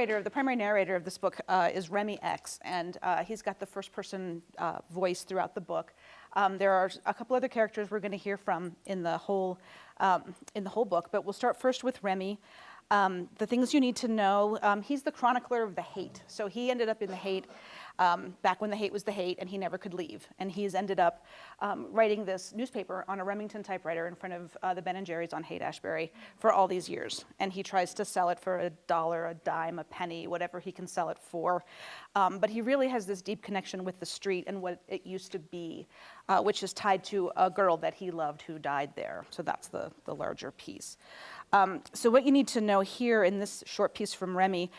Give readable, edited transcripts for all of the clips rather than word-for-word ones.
the primary narrator of this book is Remy X, and he's got the first-person voice throughout the book. There are a couple other characters we're going to hear from in the whole book, but we'll start first with Remy. The things you need to know, he's the chronicler of the hate. So he ended up in the hate back when the hate was the hate, and he never could leave. And he's ended up writing this newspaper on a Remington typewriter in front of the Ben & Jerry's on Haight-Ashbury for all these years. And he tries to sell it for $1, a dime, a penny, whatever he can sell it for. But he really has this deep connection with the street and what it used to be, which is tied to a girl that he loved who died there. So that's the larger piece. So what you need to know here in this short piece from Remy,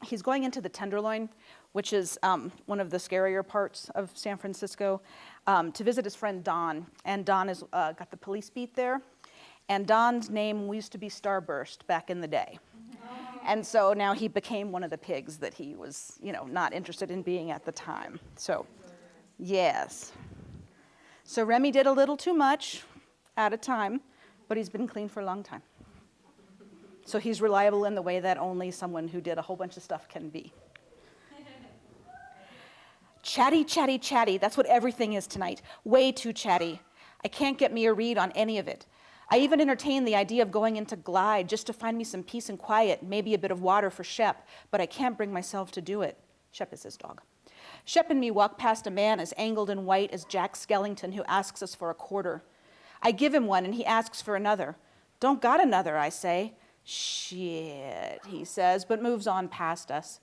he's going into the Tenderloin, which is one of the scarier parts of San Francisco, to visit his friend Don. And Don has got the police beat there. And Don's name used to be Starburst back in the day. And so now he became one of the pigs that he was, not interested in being at the time. So, yes. So Remy did a little too much at a time, but he's been clean for a long time. So he's reliable in the way that only someone who did a whole bunch of stuff can be. Chatty, chatty, chatty. That's what everything is tonight. Way too chatty. I can't get me a read on any of it. I even entertained the idea of going into Glide just to find me some peace and quiet, maybe a bit of water for Shep, but I can't bring myself to do it. Shep is his dog. Shep and me walk past a man as angled and white as Jack Skellington who asks us for a quarter. I give him one and he asks for another. Don't got another, I say. Shit, he says, but moves on past us.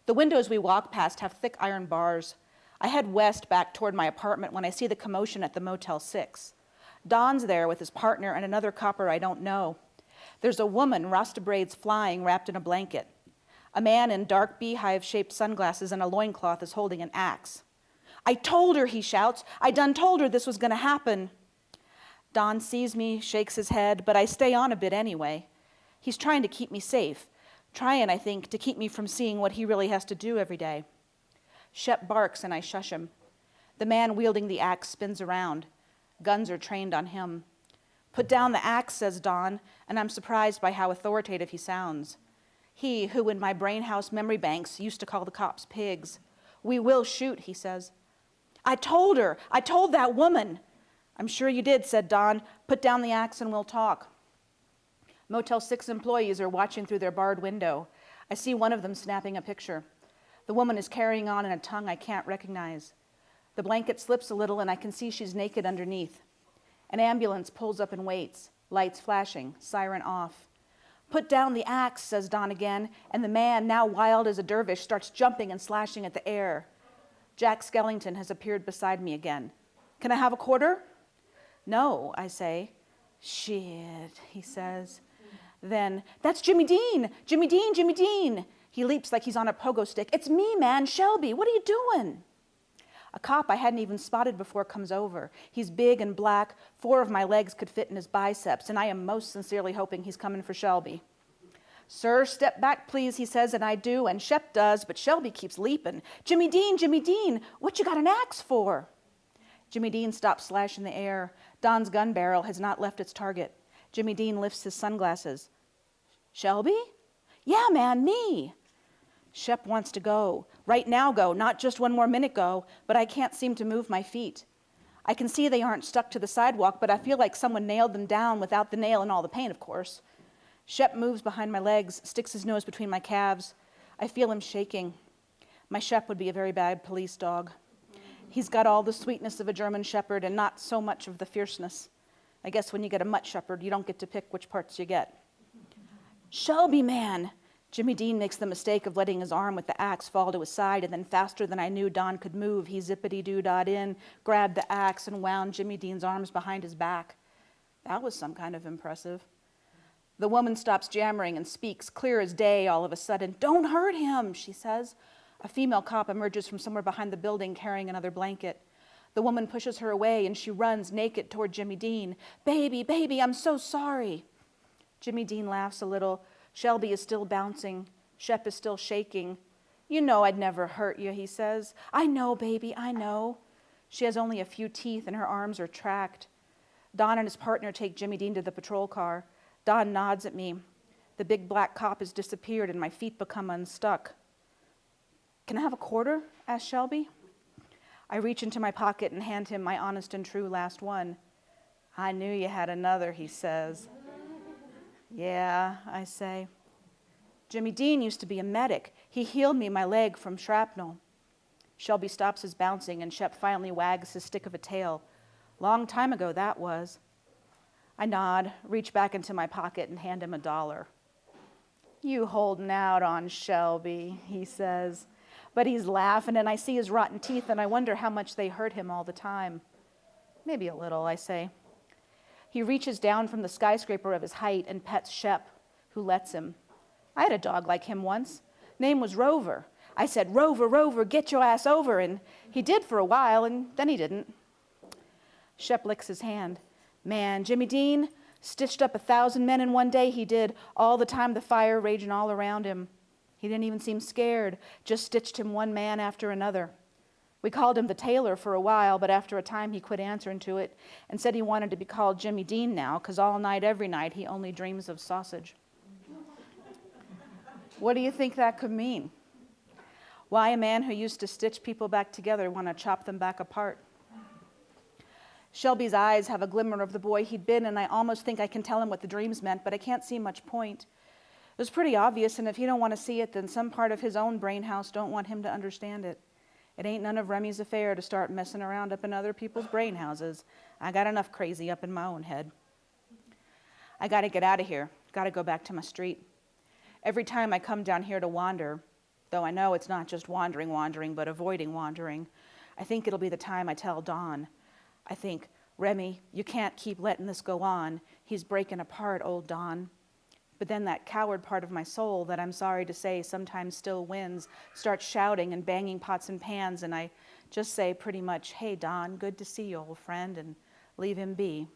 The windows we walk past have thick iron bars. I head west back toward my apartment when I see the commotion at the Motel 6. Don's there with his partner and another copper I don't know. There's a woman, Rasta braids flying, wrapped in a blanket. A man in dark beehive-shaped sunglasses and a loincloth is holding an axe. I told her, he shouts. I done told her this was going to happen. Don sees me, shakes his head, but I stay on a bit anyway. He's trying to keep me safe. Trying, I think, to keep me from seeing what he really has to do every day. Shep barks and I shush him. The man wielding the axe spins around. Guns are trained on him. Put down the axe, says Don, and I'm surprised by how authoritative he sounds. He, who in my brain house memory banks used to call the cops pigs. We will shoot, he says. I told her. I told that woman. I'm sure you did, said Don. Put down the axe and we'll talk. Motel 6 employees are watching through their barred window. I see one of them snapping a picture. The woman is carrying on in a tongue I can't recognize. The blanket slips a little and I can see she's naked underneath. An ambulance pulls up and waits, lights flashing, siren off. Put down the axe, says Don again, and the man, now wild as a dervish, starts jumping and slashing at the air. Jack Skellington has appeared beside me again. Can I have a quarter? No, I say. Shit, he says. Then, that's Jimmy Dean! Jimmy Dean, Jimmy Dean! He leaps like he's on a pogo stick. It's me, man, Shelby, what are you doing? A cop I hadn't even spotted before comes over. He's big and black. 4 of my legs could fit in his biceps, and I am most sincerely hoping he's coming for Shelby. Sir, step back, please, he says, and I do, and Shep does, but Shelby keeps leaping. Jimmy Dean, what you got an axe for? Jimmy Dean stops slashing the air. Don's gun barrel has not left its target. Jimmy Dean lifts his sunglasses. Shelby? Yeah, man, me. Shep wants to go. Right now go, not just one more minute go, but I can't seem to move my feet. I can see they aren't stuck to the sidewalk, but I feel like someone nailed them down without the nail and all the pain, of course. Shep moves behind my legs, sticks his nose between my calves. I feel him shaking. My Shep would be a very bad police dog. He's got all the sweetness of a German shepherd and not so much of the fierceness. I guess when you get a mutt shepherd, you don't get to pick which parts you get. Shelby, man! Jimmy Dean makes the mistake of letting his arm with the axe fall to his side, and then faster than I knew Don could move, he zippity-doo-dah'd in, grabbed the axe, and wound Jimmy Dean's arms behind his back. That was some kind of impressive. The woman stops jammering and speaks, clear as day all of a sudden. Don't hurt him, she says. A female cop emerges from somewhere behind the building carrying another blanket. The woman pushes her away, and she runs naked toward Jimmy Dean. Baby, baby, I'm so sorry. Jimmy Dean laughs a little. Shelby is still bouncing. Shep is still shaking. You know I'd never hurt you, he says. I know, baby, I know. She has only a few teeth and her arms are tracked. Don and his partner take Jimmy Dean to the patrol car. Don nods at me. The big black cop has disappeared and my feet become unstuck. Can I have a quarter? Asked Shelby. I reach into my pocket and hand him my honest and true last one. I knew you had another, he says. Yeah, I say. Jimmy Dean used to be a medic. He healed me my leg from shrapnel. Shelby stops his bouncing and Shep finally wags his stick of a tail. Long time ago that was. I nod, reach back into my pocket and hand him $1. You holding out on Shelby, he says. But he's laughing and I see his rotten teeth and I wonder how much they hurt him all the time. Maybe a little, I say. He reaches down from the skyscraper of his height and pets Shep, who lets him. I had a dog like him once. Name was Rover. I said, Rover, Rover, get your ass over. And he did for a while and then he didn't. Shep licks his hand. Man, Jimmy Dean stitched up 1,000 men in one day he did, all the time the fire raging all around him. He didn't even seem scared, just stitched him one man after another. We called him the tailor for a while, but after a time he quit answering to it and said he wanted to be called Jimmy Dean now, because all night, every night, he only dreams of sausage. What do you think that could mean? Why a man who used to stitch people back together want to chop them back apart? Shelby's eyes have a glimmer of the boy he'd been, and I almost think I can tell him what the dreams meant, but I can't see much point. It was pretty obvious, and if he don't want to see it, then some part of his own brain house don't want him to understand it. It ain't none of Remy's affair to start messing around up in other people's brain houses. I got enough crazy up in my own head. I got to get out of here. Got to go back to my street. Every time I come down here to wander, though I know it's not just wandering, but avoiding wandering, I think it'll be the time I tell Don. I think, Remy, you can't keep letting this go on. He's breaking apart, old Don. But then that coward part of my soul that I'm sorry to say sometimes still wins, starts shouting and banging pots and pans, and I just say pretty much, hey, Don, good to see you, old friend, and leave him be.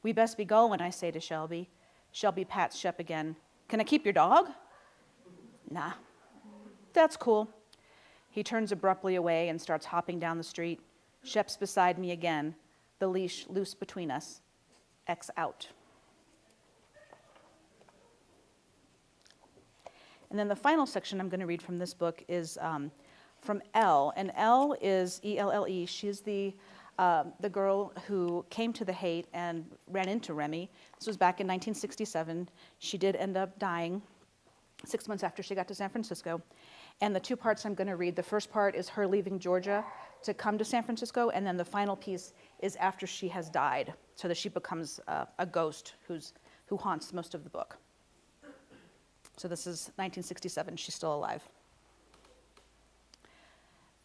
We best be going, I say to Shelby. Shelby pats Shep again. Can I keep your dog? Nah. That's cool. He turns abruptly away and starts hopping down the street. Shep's beside me again, the leash loose between us. X out. And then the final section I'm going to read from this book is from Elle. And Elle is E-L-L-E. She's the girl who came to the Haight and ran into Remy. This was back in 1967. She did end up dying 6 months after she got to San Francisco. And the two parts I'm going to read, the first part is her leaving Georgia to come to San Francisco, and then the final piece is after she has died, so that she becomes a ghost who haunts most of the book. So this is 1967, she's still alive.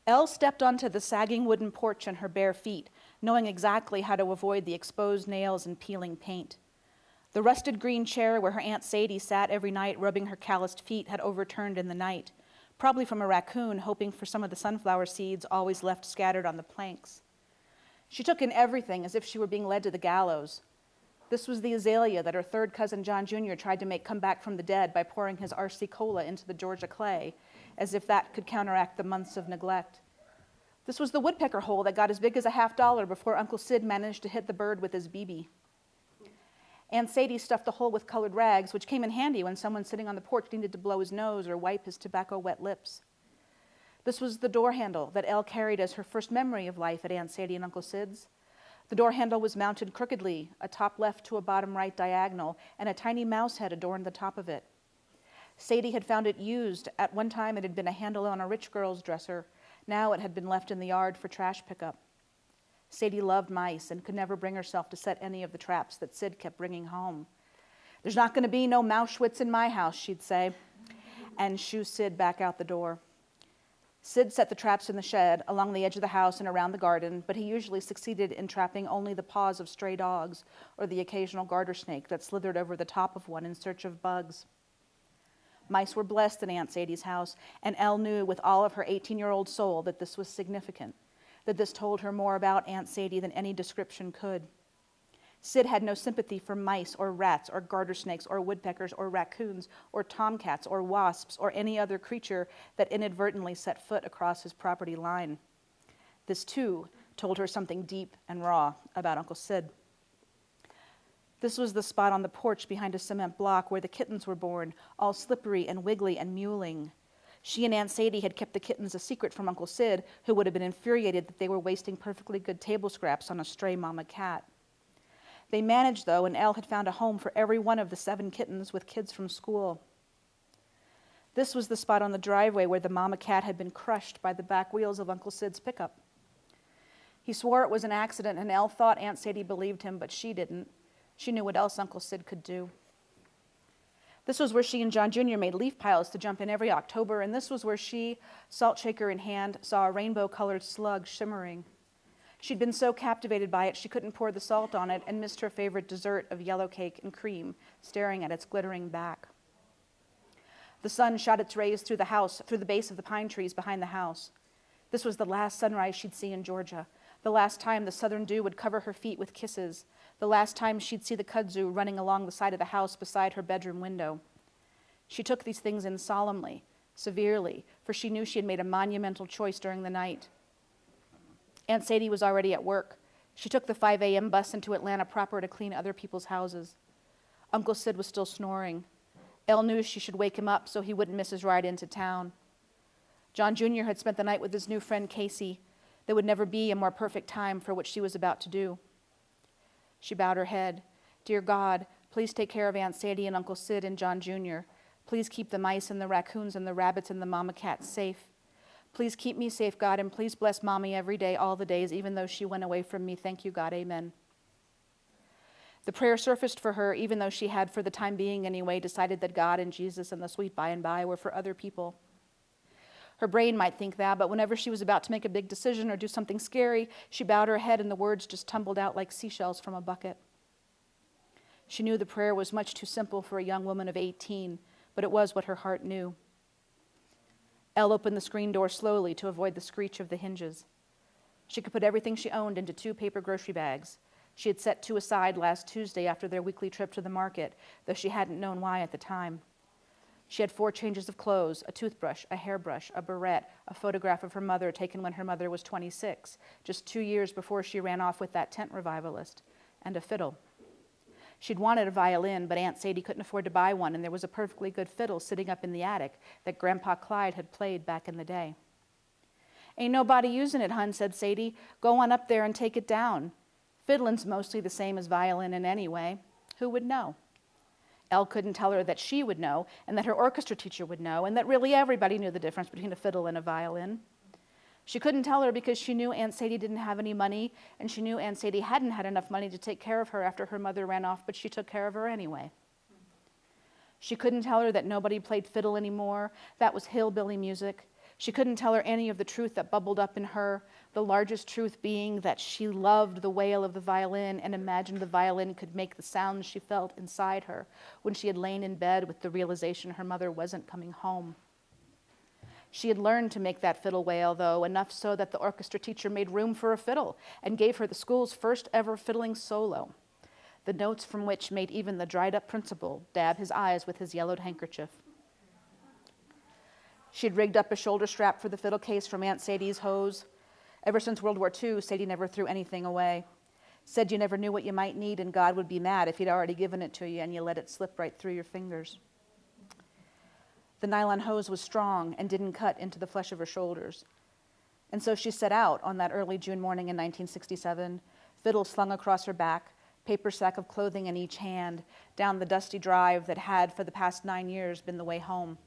Elle stepped onto the sagging wooden porch in her bare feet, knowing exactly how to avoid the exposed nails and peeling paint. The rusted green chair where her Aunt Sadie sat every night rubbing her calloused feet had overturned in the night, probably from a raccoon hoping for some of the sunflower seeds always left scattered on the planks. She took in everything as if she were being led to the gallows. This was the azalea that her third cousin John Jr. tried to make come back from the dead by pouring his RC Cola into the Georgia clay, as if that could counteract the months of neglect. This was the woodpecker hole that got as big as $50 before Uncle Sid managed to hit the bird with his BB. Aunt Sadie stuffed the hole with colored rags, which came in handy when someone sitting on the porch needed to blow his nose or wipe his tobacco-wet lips. This was the door handle that Elle carried as her first memory of life at Aunt Sadie and Uncle Sid's. The door handle was mounted crookedly, a top left to a bottom right diagonal, and a tiny mouse head adorned the top of it. Sadie had found it used. At one time it had been a handle on a rich girl's dresser. Now it had been left in the yard for trash pickup. Sadie loved mice and could never bring herself to set any of the traps that Sid kept bringing home. There's not going to be no Mauschwitz in my house, she'd say, and shoo Sid back out the door. Sid set the traps in the shed, along the edge of the house and around the garden, but he usually succeeded in trapping only the paws of stray dogs or the occasional garter snake that slithered over the top of one in search of bugs. Mice were blessed in Aunt Sadie's house, and Elle knew with all of her 18-year-old soul that this was significant, that this told her more about Aunt Sadie than any description could. Sid had no sympathy for mice or rats or garter snakes or woodpeckers or raccoons or tomcats or wasps or any other creature that inadvertently set foot across his property line. This, too, told her something deep and raw about Uncle Sid. This was the spot on the porch behind a cement block where the kittens were born, all slippery and wiggly and mewling. She and Aunt Sadie had kept the kittens a secret from Uncle Sid, who would have been infuriated that they were wasting perfectly good table scraps on a stray mama cat. They managed, though, and Elle had found a home for every one of the 7 kittens with kids from school. This was the spot on the driveway where the mama cat had been crushed by the back wheels of Uncle Sid's pickup. He swore it was an accident, and Elle thought Aunt Sadie believed him, but she didn't. She knew what else Uncle Sid could do. This was where she and John Jr. made leaf piles to jump in every October, and this was where she, salt shaker in hand, saw a rainbow-colored slug shimmering. She'd been so captivated by it she couldn't pour the salt on it and missed her favorite dessert of yellow cake and cream, staring at its glittering back. The sun shot its rays through the house, through the base of the pine trees behind the house. This was the last sunrise she'd see in Georgia, the last time the southern dew would cover her feet with kisses, the last time she'd see the kudzu running along the side of the house beside her bedroom window. She took these things in solemnly, severely, for she knew she had made a monumental choice during the night. Aunt Sadie was already at work. She took the 5 a.m. bus into Atlanta proper to clean other people's houses. Uncle Sid was still snoring. Elle knew she should wake him up so he wouldn't miss his ride into town. John Jr. had spent the night with his new friend Casey. There would never be a more perfect time for what she was about to do. She bowed her head. Dear God, please take care of Aunt Sadie and Uncle Sid and John Jr. Please keep the mice and the raccoons and the rabbits and the mama cats safe. Please keep me safe, God, and please bless Mommy every day, all the days, even though she went away from me. Thank you, God. Amen. The prayer surfaced for her, even though she had, for the time being anyway, decided that God and Jesus and the sweet by and by were for other people. Her brain might think that, but whenever she was about to make a big decision or do something scary, she bowed her head and the words just tumbled out like seashells from a bucket. She knew the prayer was much too simple for a young woman of 18, but it was what her heart knew. Elle opened the screen door slowly to avoid the screech of the hinges. She could put everything she owned into 2 paper grocery bags. She had set 2 aside last Tuesday after their weekly trip to the market, though she hadn't known why at the time. She had 4 changes of clothes, a toothbrush, a hairbrush, a barrette, a photograph of her mother taken when her mother was 26, just 2 years before she ran off with that tent revivalist, and a fiddle. She'd wanted a violin, but Aunt Sadie couldn't afford to buy one, and there was a perfectly good fiddle sitting up in the attic that Grandpa Clyde had played back in the day. Ain't nobody using it, hun, said Sadie. Go on up there and take it down. Fiddling's mostly the same as violinin anyway. Who would know? Elle couldn't tell her that she would know, and that her orchestra teacher would know, and that really everybody knew the difference between a fiddle and a violin. She couldn't tell her because she knew Aunt Sadie didn't have any money, and she knew Aunt Sadie hadn't had enough money to take care of her after her mother ran off, but she took care of her anyway. She couldn't tell her that nobody played fiddle anymore. That was hillbilly music. She couldn't tell her any of the truth that bubbled up in her, the largest truth being that she loved the wail of the violin and imagined the violin could make the sounds she felt inside her when she had lain in bed with the realization her mother wasn't coming home. She had learned to make that fiddle wail, though, enough so that the orchestra teacher made room for a fiddle and gave her the school's first ever fiddling solo, the notes from which made even the dried-up principal dab his eyes with his yellowed handkerchief. She'd rigged up a shoulder strap for the fiddle case from Aunt Sadie's hose. Ever since World War II, Sadie never threw anything away. Said you never knew what you might need, and God would be mad if he'd already given it to you and you let it slip right through your fingers. The nylon hose was strong and didn't cut into the flesh of her shoulders. And so she set out on that early June morning in 1967, fiddle slung across her back, paper sack of clothing in each hand, down the dusty drive that had, for the past 9 years, been the way home.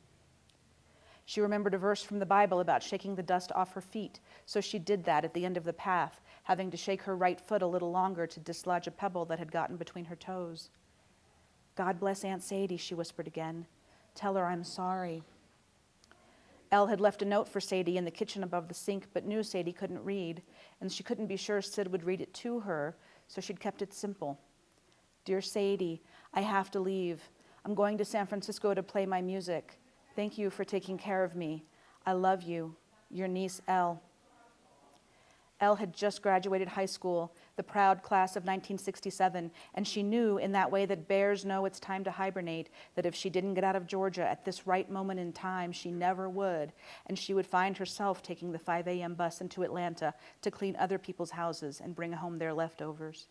She remembered a verse from the Bible about shaking the dust off her feet, so she did that at the end of the path, having to shake her right foot a little longer to dislodge a pebble that had gotten between her toes. God bless Aunt Sadie, she whispered again. Tell her I'm sorry. Elle had left a note for Sadie in the kitchen above the sink, but knew Sadie couldn't read, and she couldn't be sure Sid would read it to her, so she'd kept it simple. Dear Sadie, I have to leave. I'm going to San Francisco to play my music. Thank you for taking care of me. I love you. Your niece, Elle. Elle had just graduated high school, the proud class of 1967, and she knew in that way that bears know it's time to hibernate, that if she didn't get out of Georgia at this right moment in time, she never would, and she would find herself taking the 5 a.m. bus into Atlanta to clean other people's houses and bring home their leftovers.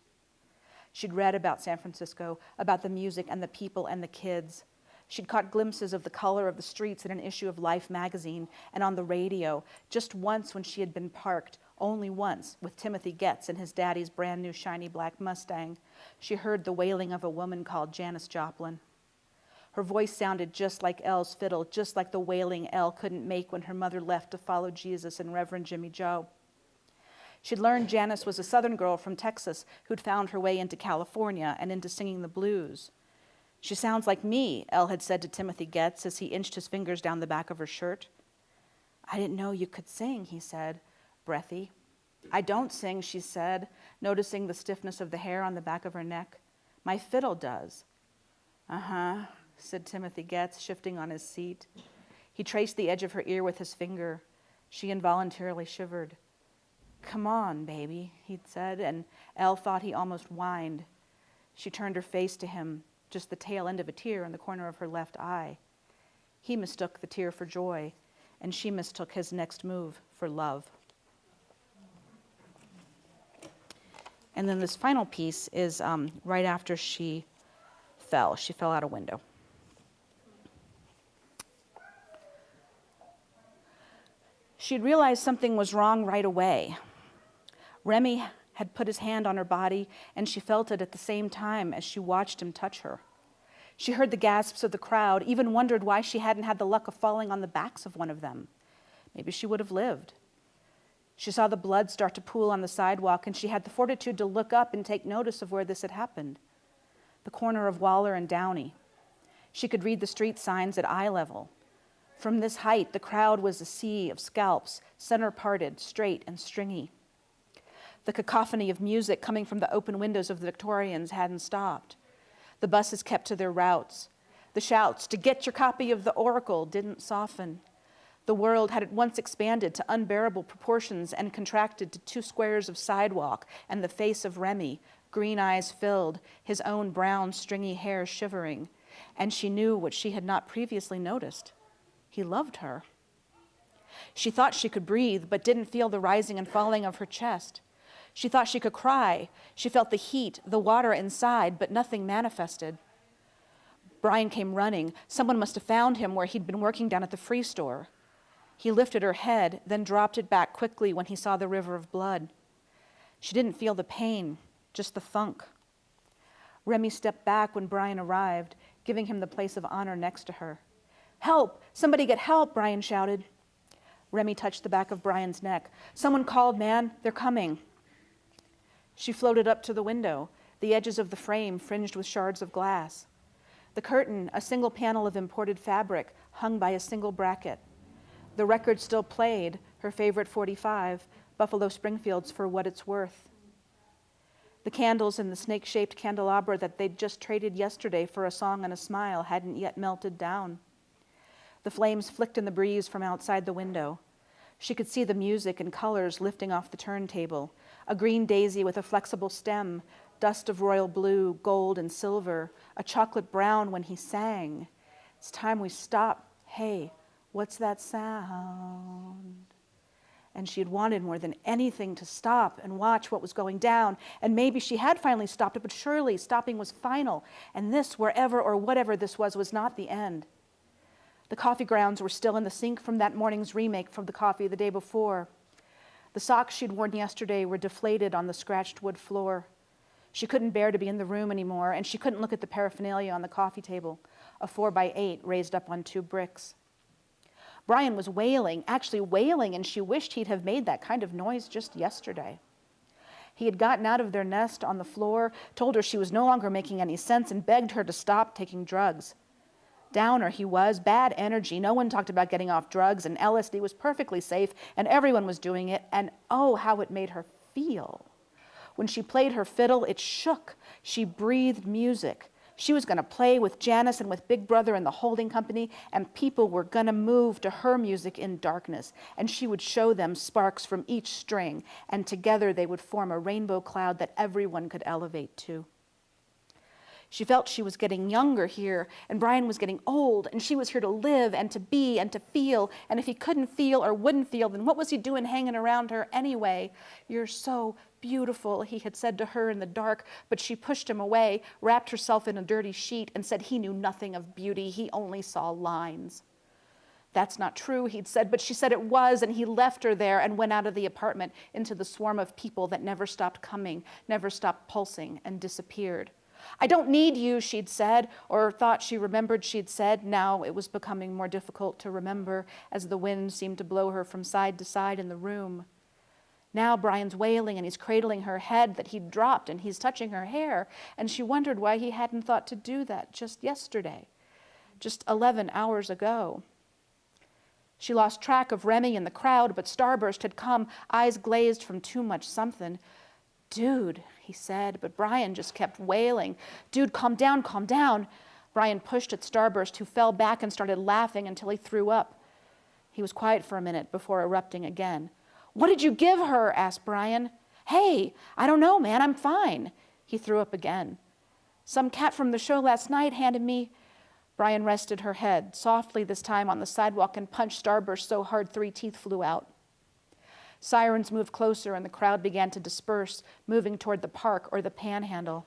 She'd read about San Francisco, about the music and the people and the kids. She'd caught glimpses of the color of the streets in an issue of Life magazine and on the radio, just once when she had been parked, only once, with Timothy Getz and his daddy's brand new shiny black Mustang. She heard the wailing of a woman called Janis Joplin. Her voice sounded just like Elle's fiddle, just like the wailing Elle couldn't make when her mother left to follow Jesus and Reverend Jimmy Joe. She'd learned Janis was a Southern girl from Texas who'd found her way into California and into singing the blues. She sounds like me, Elle had said to Timothy Getz as he inched his fingers down the back of her shirt. I didn't know you could sing, he said, breathy. I don't sing, she said, noticing the stiffness of the hair on the back of her neck. My fiddle does. Uh-huh, said Timothy Getz, shifting on his seat. He traced the edge of her ear with his finger. She involuntarily shivered. Come on, baby, he'd said, and Elle thought he almost whined. She turned her face to him, just the tail end of a tear in the corner of her left eye. He mistook the tear for joy, and she mistook his next move for love. And then this final piece is right after she fell. She fell out a window. She'd realized something was wrong right away. Remy had put his hand on her body, and she felt it at the same time as she watched him touch her. She heard the gasps of the crowd, even wondered why she hadn't had the luck of falling on the backs of one of them. Maybe she would have lived. She saw the blood start to pool on the sidewalk, and she had the fortitude to look up and take notice of where this had happened. The corner of Waller and Downey. She could read the street signs at eye level. From this height, the crowd was a sea of scalps, center-parted, straight and stringy. The cacophony of music coming from the open windows of the Victorians hadn't stopped. The buses kept to their routes. The shouts to get your copy of the Oracle didn't soften. The world had at once expanded to unbearable proportions and contracted to 2 squares of sidewalk and the face of Remy, green eyes filled, his own brown, stringy hair shivering. And she knew what she had not previously noticed. He loved her. She thought she could breathe, but didn't feel the rising and falling of her chest. She thought she could cry. She felt the heat, the water inside, but nothing manifested. Brian came running. Someone must have found him where he'd been working down at the free store. He lifted her head, then dropped it back quickly when he saw the river of blood. She didn't feel the pain, just the thunk. Remy stepped back when Brian arrived, giving him the place of honor next to her. Help! Somebody get help! Brian shouted. Remy touched the back of Brian's neck. Someone called, man. They're coming. She floated up to the window, the edges of the frame fringed with shards of glass. The curtain, a single panel of imported fabric, hung by a single bracket. The record still played, her favorite 45, Buffalo Springfield's For What It's Worth. The candles in the snake-shaped candelabra that they'd just traded yesterday for a song and a smile hadn't yet melted down. The flames flicked in the breeze from outside the window. She could see the music and colors lifting off the turntable, a green daisy with a flexible stem, dust of royal blue, gold, and silver, a chocolate brown when he sang. It's time we stop. Hey, what's that sound? And she had wanted more than anything to stop and watch what was going down. And maybe she had finally stopped it, but surely stopping was final. And this, wherever or whatever this was not the end. The coffee grounds were still in the sink from that morning's remake from the coffee the day before. The socks she'd worn yesterday were deflated on the scratched wood floor. She couldn't bear to be in the room anymore, and she couldn't look at the paraphernalia on the coffee table, a 4x8 raised up on 2 bricks. Brian was wailing, actually wailing, and she wished he'd have made that kind of noise just yesterday. He had gotten out of their nest on the floor, told her she was no longer making any sense, and begged her to stop taking drugs. Downer he was, bad energy. No one talked about getting off drugs, and LSD was perfectly safe, and everyone was doing it, and oh, how it made her feel. When she played her fiddle, it shook. She breathed music. She was going to play with Janice and with Big Brother and the holding company, and people were going to move to her music in darkness, and she would show them sparks from each string, and together they would form a rainbow cloud that everyone could elevate to. She felt she was getting younger here, and Brian was getting old, and she was here to live and to be and to feel. And if he couldn't feel or wouldn't feel, then what was he doing hanging around her anyway? "You're so beautiful," he had said to her in the dark, but she pushed him away, wrapped herself in a dirty sheet, and said he knew nothing of beauty. He only saw lines. "That's not true," he'd said, but she said it was, and he left her there and went out of the apartment into the swarm of people that never stopped coming, never stopped pulsing, and disappeared. "I don't need you," she'd said, or thought she remembered she'd said. Now it was becoming more difficult to remember as the wind seemed to blow her from side to side in the room. Now Brian's wailing, and he's cradling her head that he'd dropped, and he's touching her hair, and she wondered why he hadn't thought to do that just yesterday, just 11 hours ago. She lost track of Remy in the crowd, but Starburst had come, eyes glazed from too much something. "Dude," he said, but Brian just kept wailing. "Dude, calm down, calm down." Brian pushed at Starburst, who fell back and started laughing until he threw up. He was quiet for a minute before erupting again. "What did you give her?" asked Brian. "Hey, I don't know, man, I'm fine." He threw up again. "Some cat from the show last night handed me..." Brian rested her head, softly this time on the sidewalk, and punched Starburst so hard 3 teeth flew out. Sirens moved closer, and the crowd began to disperse, moving toward the park or the panhandle.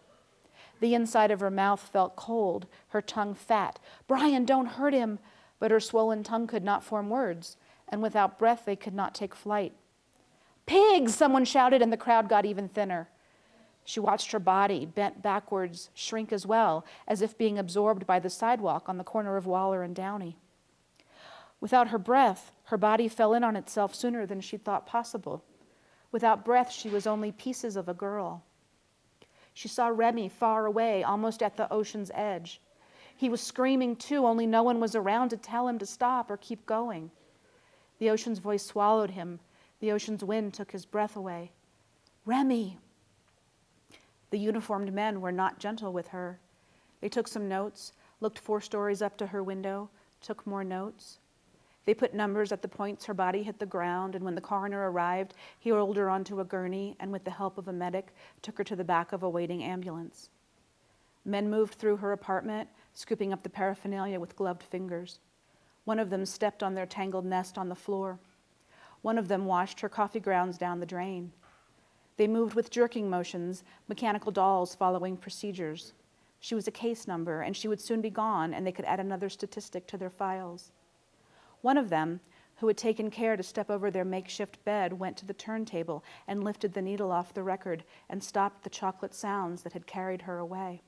The inside of her mouth felt cold, her tongue fat. "Brian, don't hurt him." But her swollen tongue could not form words, and without breath they could not take flight. "Pigs!" someone shouted, and the crowd got even thinner. She watched her body, bent backwards, shrink as well, as if being absorbed by the sidewalk on the corner of Waller and Downey. Without her breath, her body fell in on itself sooner than she'd thought possible. Without breath, she was only pieces of a girl. She saw Remy far away, almost at the ocean's edge. He was screaming too, only no one was around to tell him to stop or keep going. The ocean's voice swallowed him. The ocean's wind took his breath away. "Remy!" The uniformed men were not gentle with her. They took some notes, looked 4 stories up to her window, took more notes. They put numbers at the points her body hit the ground, and when the coroner arrived, he rolled her onto a gurney and, with the help of a medic, took her to the back of a waiting ambulance. Men moved through her apartment, scooping up the paraphernalia with gloved fingers. One of them stepped on their tangled nest on the floor. One of them washed her coffee grounds down the drain. They moved with jerking motions, mechanical dolls following procedures. She was a case number, and she would soon be gone, and they could add another statistic to their files. One of them, who had taken care to step over their makeshift bed, went to the turntable and lifted the needle off the record and stopped the chocolate sounds that had carried her away.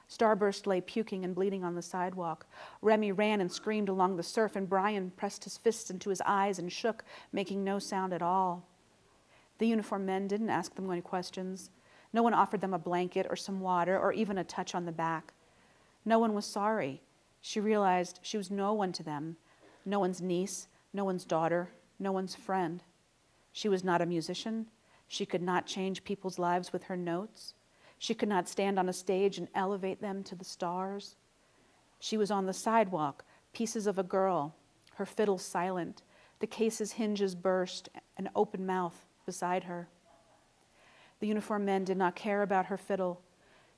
Starburst lay puking and bleeding on the sidewalk. Remy ran and screamed along the surf, and Brian pressed his fists into his eyes and shook, making no sound at all. The uniformed men didn't ask them any questions. No one offered them a blanket or some water or even a touch on the back. No one was sorry. She realized she was no one to them, no one's niece, no one's daughter, no one's friend. She was not a musician. She could not change people's lives with her notes. She could not stand on a stage and elevate them to the stars. She was on the sidewalk, pieces of a girl, her fiddle silent, the case's hinges burst, an open mouth beside her. The uniformed men did not care about her fiddle.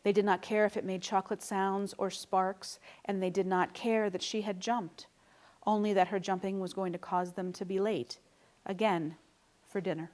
They did not care if it made chocolate sounds or sparks, and they did not care that she had jumped, only that her jumping was going to cause them to be late, again, for dinner.